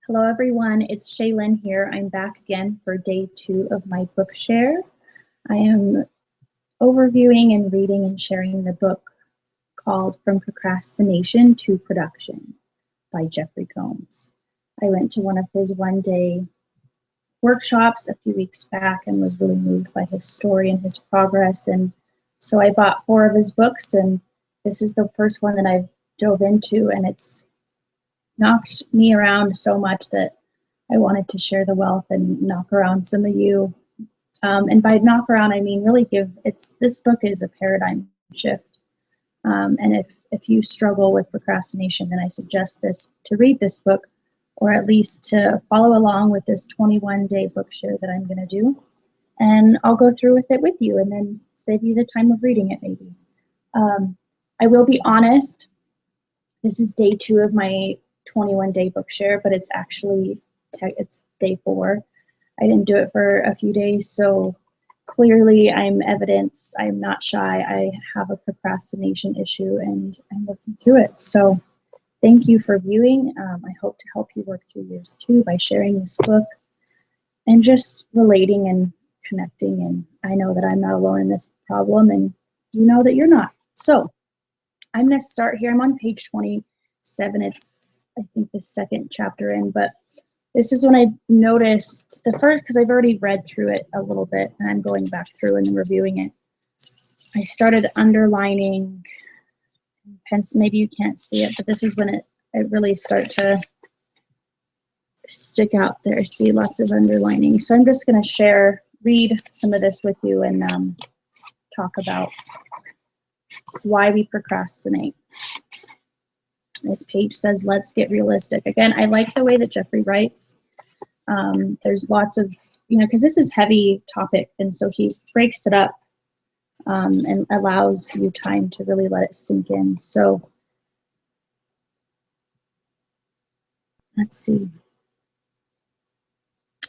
Hello everyone, it's Shaylin here. I'm back again for day 2 of my book share. I am overviewing and reading and sharing the book called From Procrastination to Production by Jeffrey Combs. I went to one of his one-day workshops a few weeks back and was really moved by his story and his progress, and so I bought 4 of his books, and this is the first one that I've dove into, and it's knocked me around so much that I wanted to share the wealth and knock around some of you. And by knock around, I mean really this book is a paradigm shift. And if you struggle with procrastination, then I suggest to read this book, or at least to follow along with this 21-day book share that I'm going to do. And I'll go through with it with you and then save you the time of reading it maybe. I will be honest, this is day 2 of my 21-day book share, but it's actually it's day 4. I didn't do it for a few days, so clearly I'm evidence. I'm not shy. I have a procrastination issue and I'm working through it. So thank you for viewing. I hope to help you work through yours too by sharing this book and just relating and connecting. And I know that I'm not alone in this problem, and you know that you're not. So I'm going to start here. I'm on page 27. It's, I think, the second chapter in, but this is when I noticed the first, because I've already read through it a little bit and I'm going back through and reviewing it. I started underlining, maybe you can't see it, but this is when it really started to stick out there. See lots of underlining. So I'm just going to read some of this with you and talk about why we procrastinate. This page says, let's get realistic. Again, I like the way that Jeffrey writes. There's lots of, because this is heavy topic, and so he breaks it up and allows you time to really let it sink in. So let's see.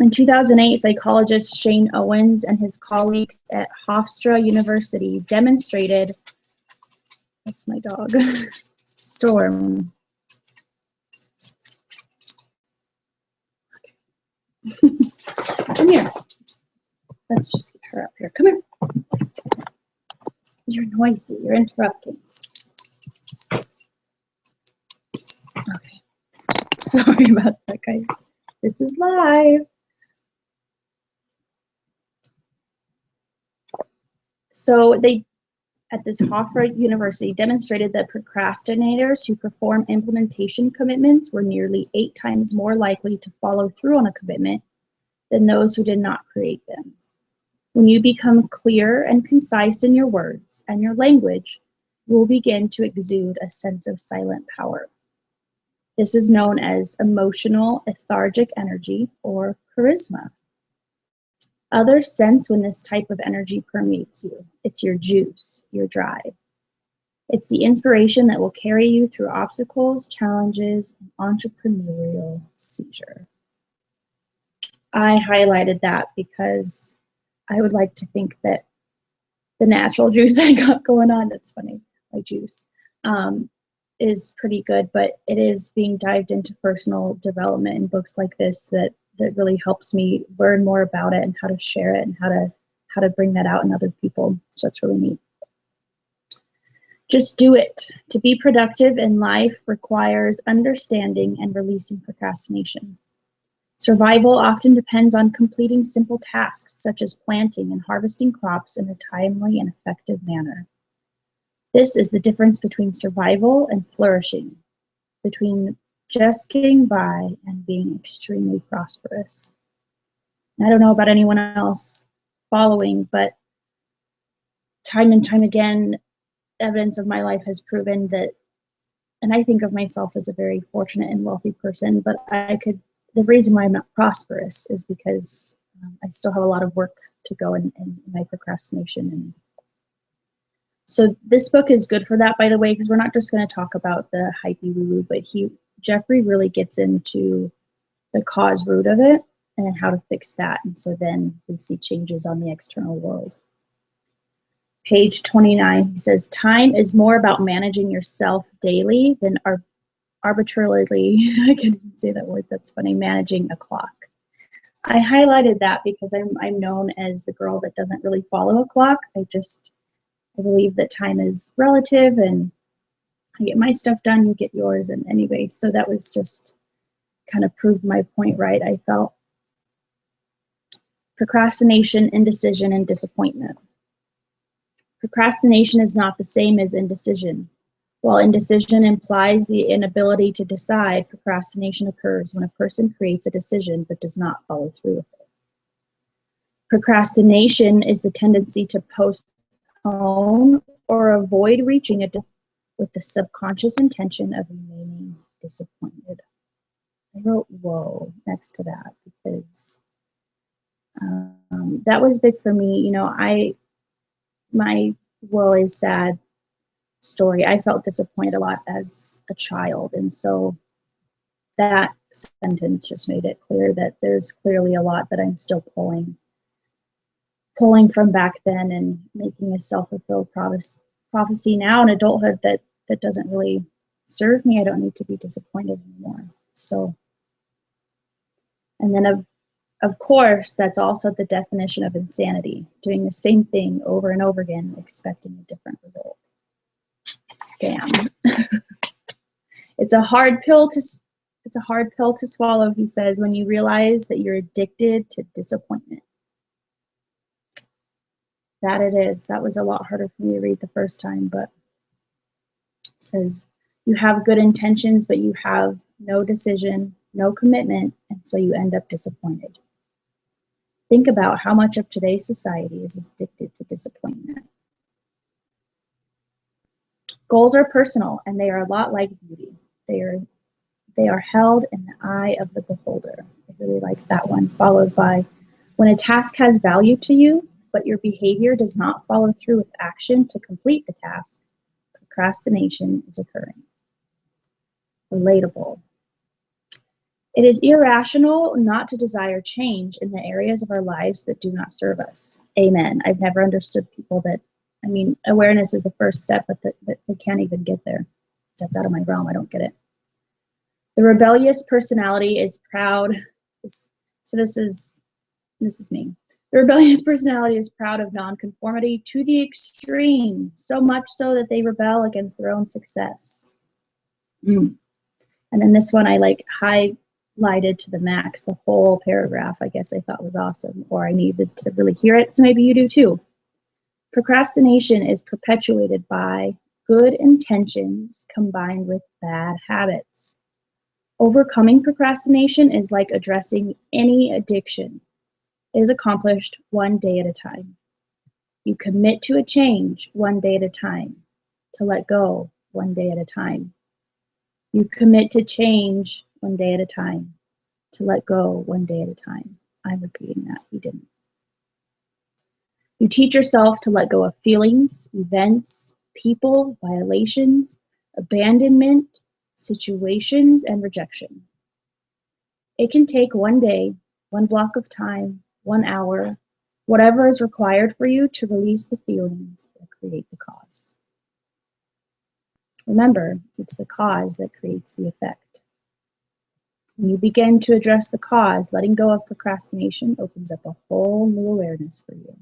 In 2008, psychologist Shane Owens and his colleagues at Hofstra University demonstrated, that's my dog, Storm. Come here. Let's just get her up here. Come here. You're noisy. You're interrupting. Okay. Sorry about that, guys. This is live. So they, at this Hofstra University, demonstrated that procrastinators who perform implementation commitments were nearly 8 times more likely to follow through on a commitment than those who did not create them. When you become clear and concise in your words and your language, you will begin to exude a sense of silent power. This is known as emotional lethargic energy, or charisma. Others sense when this type of energy permeates you. It's your juice, your drive. It's the inspiration that will carry you through obstacles, challenges, and entrepreneurial seizure. I highlighted that because I would like to think that the natural juice I got going on, that's funny, my juice, is pretty good, but it is being dived into personal development in books like this that really helps me learn more about it and how to share it and how to bring that out in other people. So that's really neat. Just do it. To be productive in life requires understanding and releasing procrastination. Survival often depends on completing simple tasks such as planting and harvesting crops in a timely and effective manner. This is the difference between survival and flourishing, between just getting by and being extremely prosperous. I don't know about anyone else following, but time and time again, evidence of my life has proven that, and I think of myself as a very fortunate and wealthy person, but the reason why I'm not prosperous is because I still have a lot of work to go in my procrastination. And so this book is good for that, by the way, because we're not just going to talk about the hypey woo-woo, but Jeffrey really gets into the cause root of it and how to fix that. And so then we see changes on the external world. Page 29, he says, time is more about managing yourself daily than arbitrarily, I can even say that word, that's funny, managing a clock. I highlighted that because I'm known as the girl that doesn't really follow a clock. I believe that time is relative, and I get my stuff done, you get yours, and anyway, so that was just kind of proved my point right, I felt. Procrastination, indecision, and disappointment. Procrastination is not the same as indecision. While indecision implies the inability to decide, procrastination occurs when a person creates a decision but does not follow through with it. Procrastination is the tendency to postpone or avoid reaching a decision with the subconscious intention of remaining disappointed. I wrote "whoa" next to that because that was big for me. You know, my "whoa" is sad story. I felt disappointed a lot as a child, and so that sentence just made it clear that there's clearly a lot that I'm still pulling from back then and making a self-fulfilled prophecy now in adulthood that doesn't really serve me. I don't need to be disappointed anymore. So, and then of course, that's also the definition of insanity, doing the same thing over and over again, expecting a different result. Damn. It's a hard pill to swallow, he says, when you realize that you're addicted to disappointment. That it is. That was a lot harder for me to read the first time, but it says you have good intentions, but you have no decision, no commitment, and so you end up disappointed. Think about how much of today's society is addicted to disappointment. Goals are personal, and they are a lot like beauty. They are held in the eye of the beholder. I really like that one, followed by when a task has value to you, but your behavior does not follow through with action to complete the task, procrastination is occurring. Relatable. It is irrational not to desire change in the areas of our lives that do not serve us. Amen. I've never understood people that, I mean, awareness is the first step, but they can't even get there. That's out of my realm. I don't get it. The rebellious personality is proud. This is me. The rebellious personality is proud of nonconformity to the extreme, so much so that they rebel against their own success. And then this one I like highlighted to the max, the whole paragraph, I guess I thought was awesome, or I needed to really hear it, so maybe you do too. Procrastination is perpetuated by good intentions combined with bad habits. Overcoming procrastination is like addressing any addiction. It is accomplished one day at a time. You commit to a change one day at a time, to let go one day at a time. You commit to change one day at a time, to let go one day at a time. I'm repeating that, he didn't. You teach yourself to let go of feelings, events, people, violations, abandonment, situations, and rejection. It can take one day, one block of time, 1 hour, whatever is required for you to release the feelings that create the cause. Remember, it's the cause that creates the effect. When you begin to address the cause, letting go of procrastination opens up a whole new awareness for you.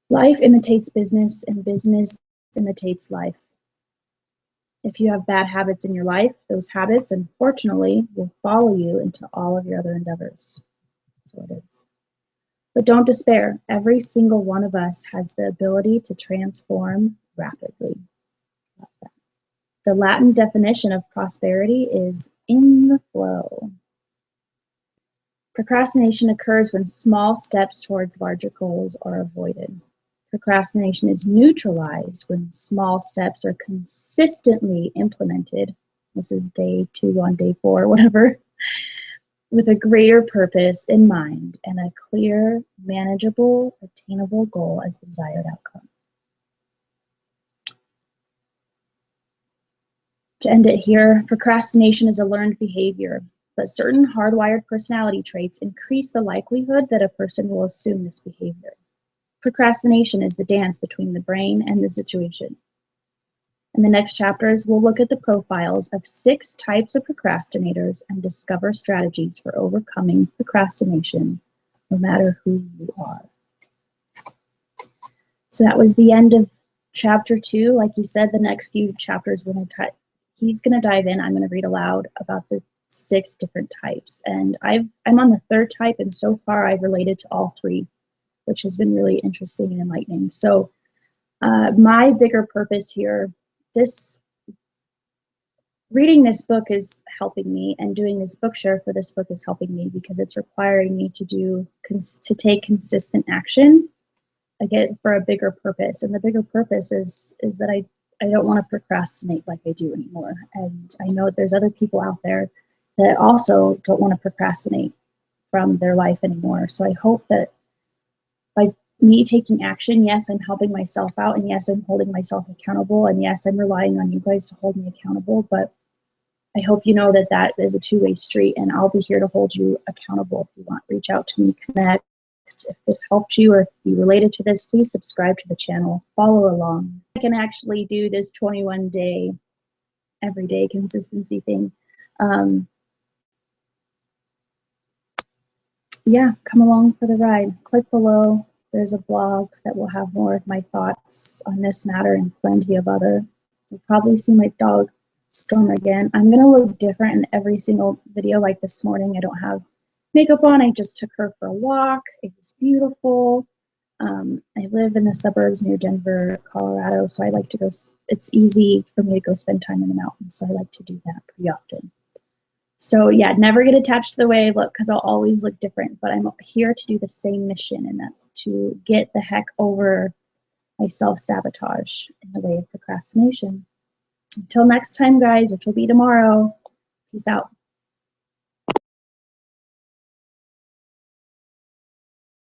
Life imitates business, and business imitates life. If you have bad habits in your life, those habits, unfortunately, will follow you into all of your other endeavors. That's what it is. But don't despair. Every single one of us has the ability to transform rapidly. The Latin definition of prosperity is in the flow. Procrastination occurs when small steps towards larger goals are avoided. Procrastination is neutralized when small steps are consistently implemented. This is day 2 on day 4, whatever, with a greater purpose in mind and a clear, manageable, attainable goal as the desired outcome. To end it here, procrastination is a learned behavior, but certain hardwired personality traits increase the likelihood that a person will assume this behavior. Procrastination is the dance between the brain and the situation. In the next chapters, we'll look at the profiles of 6 types of procrastinators and discover strategies for overcoming procrastination, no matter who you are. So that was the end of chapter 2. Like you said, the next few chapters he's going to dive in. I'm going to read aloud about the 6 different types. And I'm on the 3rd type, and so far I've related to all 3, which has been really interesting and enlightening. So my bigger purpose here, reading this book is helping me, and doing this book share for this book is helping me because it's requiring me to take consistent action, again, for a bigger purpose. And the bigger purpose is that I don't want to procrastinate like I do anymore. And I know that there's other people out there that also don't want to procrastinate from their life anymore. So I hope that by me taking action, yes, I'm helping myself out, and yes, I'm holding myself accountable, and yes, I'm relying on you guys to hold me accountable, but I hope you know that that is a two-way street, and I'll be here to hold you accountable. If you want, reach out to me, connect. If this helped you or if you related to this, please subscribe to the channel, follow along. I can actually do this 21-day, everyday consistency thing. Yeah, come along for the ride. Click below. There's a blog that will have more of my thoughts on this matter and plenty of other. You'll probably see my dog Storm again. I'm going to look different in every single video. Like this morning, I don't have makeup on. I just took her for a walk. It was beautiful. I live in the suburbs near Denver, Colorado, so I like to go. It's easy for me to go spend time in the mountains, so I like to do that pretty often. So yeah, never get attached to the way I look because I'll always look different, but I'm here to do the same mission, and that's to get the heck over my self-sabotage in the way of procrastination. Until next time, guys, which will be tomorrow, peace out.